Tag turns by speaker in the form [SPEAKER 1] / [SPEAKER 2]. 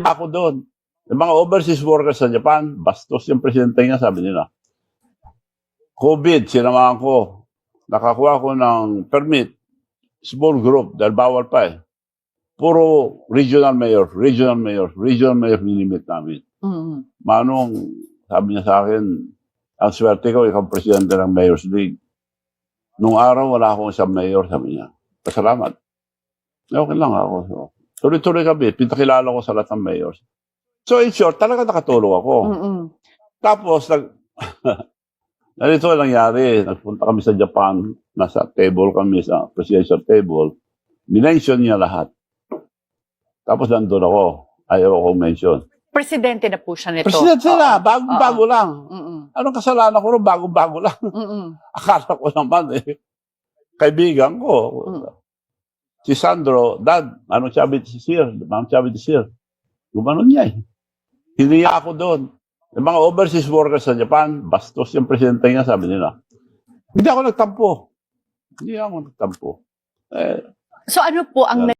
[SPEAKER 1] ako doon. Yung mga overseas workers sa Japan, bastos yung presidente niya, sabi nila. COVID, sinamahan ko. Nakakuha ko ng permit. Small group, dahil bawal pa eh. Puro regional mayor minimit namin. Manong, sabi niya sa akin, ang swerte ko, ikaw presidente ng Mayor's League. Nung araw, wala akong isang mayor, sabi niya. Pasalamat. Okay lang ako. So, tuloy-tuloy kami, pinakilala ko sa lahat ng mayors. So in short, talaga nakatulong ako. Tapos, ganito ang nangyari. Nagpunta kami sa Japan, nasa table kami, sa presidential table. Minention niya lahat. Tapos nandun ako. Ayaw akong mention.
[SPEAKER 2] Presidente na po siya nito.
[SPEAKER 1] Presidente na, bagong-bago lang. Anong kasalanan ko rin, bagong-bago lang. Akala ko naman kaibigan ko. Si Sandro, Dad, anong sabi si Sir? Anong sabi si Sir? Gumanon niya eh. Hiniya ako doon. Yung mga overseas workers sa Japan, bastos yung presidente niya, sabi nila. Hindi ako nagtampo.
[SPEAKER 2] So ano po ang